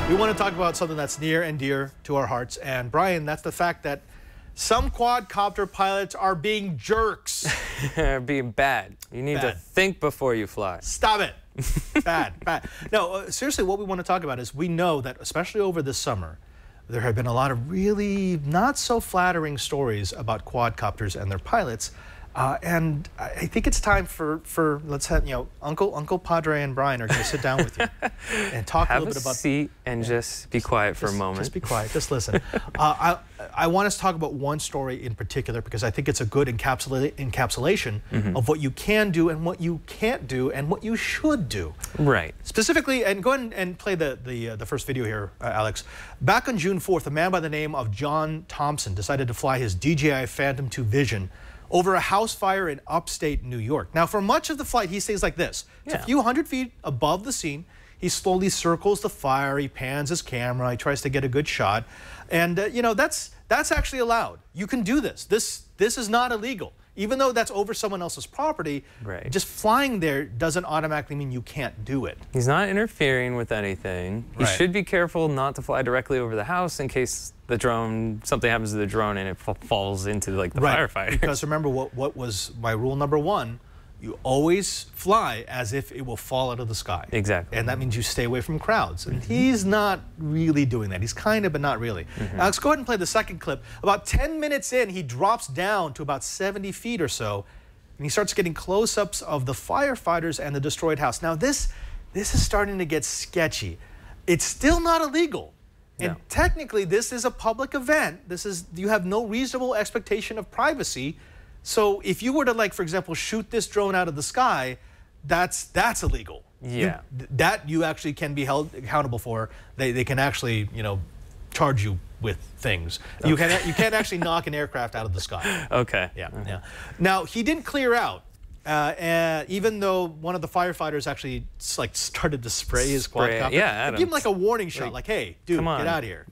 We want to talk about something that's near and dear to our hearts. And Brian, that's the fact that some quadcopter pilots are being jerks. Being bad. You need to think before you fly. Stop it. Bad. No, seriously, what we want to talk about is we know that, especially over this summer, there have been a lot of really not so flattering stories about quadcopters and their pilots. And I think it's time for let's have, Uncle Padre and Brian are going to sit down with you and talk a little bit about. Have a seat and just be quiet for a moment. Just be quiet. Just listen. I want us to talk about one story in particular because I think it's a good encapsulation of what you can do and what you can't do and what you should do. Right. Specifically, and go ahead and play the first video here, Alex. Back on June 4th, a man by the name of John Thompson decided to fly his DJI Phantom 2 Vision over a house fire in upstate New York. Now, for much of the flight, he stays like this. It's a few hundred feet above the scene. He slowly circles the fire. He pans his camera. He tries to get a good shot. And, that's actually allowed. You can do this. This is not illegal. Even though that's over someone else's property, just flying there doesn't automatically mean you can't do it. He's not interfering with anything. He should be careful not to fly directly over the house in case the drone, something happens to the drone and it falls into like the firefighter. Because remember what was my rule number one, you always fly as if it will fall out of the sky. Exactly. And that means you stay away from crowds. And he's not really doing that. He's kind of, but not really. Alex, go ahead and play the second clip. About 10 minutes in, he drops down to about 70 feet or so, and he starts getting close-ups of the firefighters and the destroyed house. Now, this is starting to get sketchy. It's still not illegal. And technically, this is a public event. You have no reasonable expectation of privacy. So if you were to, like, for example, shoot this drone out of the sky, that's illegal. Yeah. You actually can be held accountable for. They can actually, charge you with things. You can't actually knock an aircraft out of the sky. Okay. Yeah. Now, he didn't clear out. Even though one of the firefighters actually started to spray his quadcopter. Yeah, give him like a warning shot, like, hey, dude, get out of here.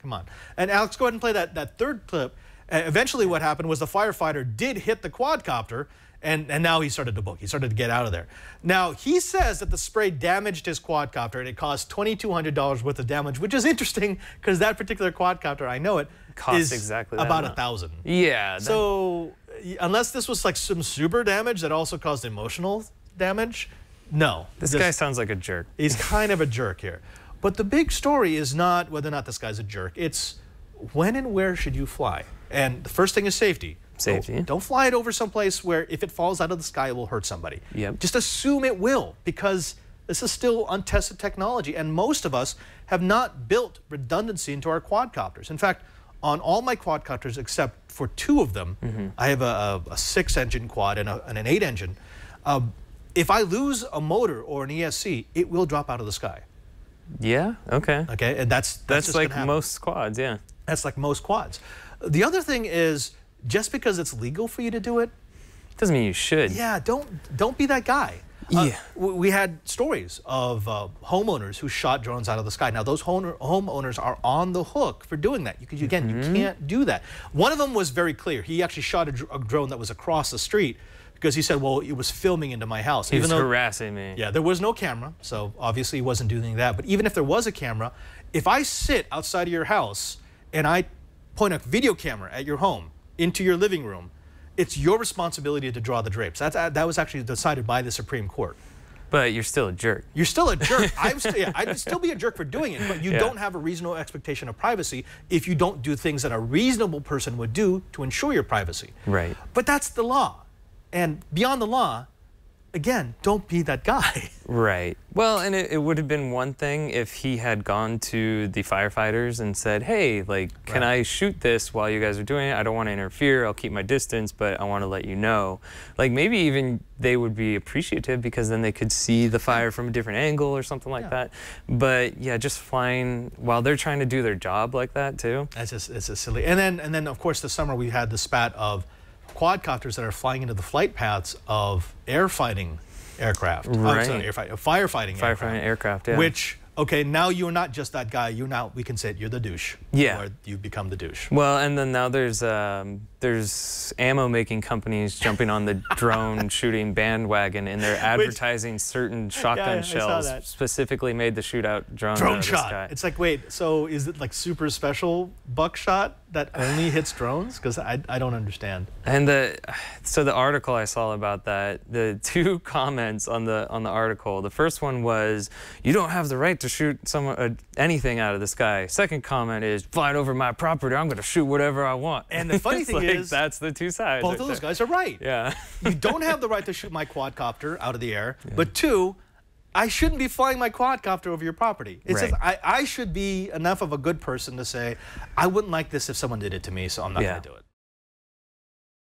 Come on. And Alex, go ahead and play that third clip. Eventually what happened was the firefighter did hit the quadcopter, and now he started to book. He started to get out of there. Now, he says that the spray damaged his quadcopter, and it caused $2,200 worth of damage, which is interesting because that particular quadcopter, I know it, costs exactly about that $1,000. Yeah. So unless this was like some super damage that also caused emotional damage, no. This guy sounds like a jerk. He's kind of a jerk here. But the big story is not whether or not this guy's a jerk. It's when and where should you fly? And the first thing is safety. Safety. Don't fly it over someplace where if it falls out of the sky, it will hurt somebody. Yep. Just assume it will, because this is still untested technology. And most of us have not built redundancy into our quadcopters. In fact, on all my quadcopters, except for 2 of them, I have a 6-engine quad and an 8-engine. If I lose a motor or an ESC, it will drop out of the sky. Yeah, okay. Okay, and that's like most quads, yeah. That's like most quads. The other thing is, just because it's legal for you to do it, doesn't mean you should. Yeah, don't be that guy. We had stories of homeowners who shot drones out of the sky. Now, those homeowners are on the hook for doing that. You can't do that. One of them was very clear. He actually shot a drone that was across the street because he said, well, it was filming into my house. He was harassing me. Yeah, there was no camera, so obviously he wasn't doing that. But even if there was a camera, if I sit outside of your house and I point a video camera at your home into your living room, it's your responsibility to draw the drapes. That was actually decided by the Supreme Court. But you're still a jerk. You're still a jerk. I'd still be a jerk for doing it, but you don't have a reasonable expectation of privacy if you don't do things that a reasonable person would do to ensure your privacy. Right. But that's the law. And beyond the law, again, don't be that guy. Right. Well, and it would have been one thing if he had gone to the firefighters and said, hey, like, can I shoot this while you guys are doing it? I don't want to interfere. I'll keep my distance, but I want to let you know. Like, maybe even they would be appreciative because then they could see the fire from a different angle or something like that. But yeah, just flying while they're trying to do their job like that too. It's just silly. And then of course this summer we had the spat of quadcopters that are flying into the flight paths of firefighting aircraft. Right. Firefighting aircraft, yeah. Which Okay, now you're not just that guy. You're now, we can say it, you're the douche. Yeah. Or you become the douche. Well, and then now there's ammo making companies jumping on the drone shooting bandwagon, and they're advertising certain shotgun shells specifically made to shoot out drones. Drone shot. It's like, wait, so is it like super special buckshot that only hits drones? Because I don't understand. And so the article I saw about that, the 2 comments on the article, the first one was, "You don't have the right to shoot anything out of the sky." Second comment is, "Flying over my property, I'm going to shoot whatever I want." And the funny thing is, that's the 2 sides. Both of those guys are right. Yeah. You don't have the right to shoot my quadcopter out of the air, but 2, I shouldn't be flying my quadcopter over your property. It's just, I should be enough of a good person to say, I wouldn't like this if someone did it to me, so I'm not going to do it.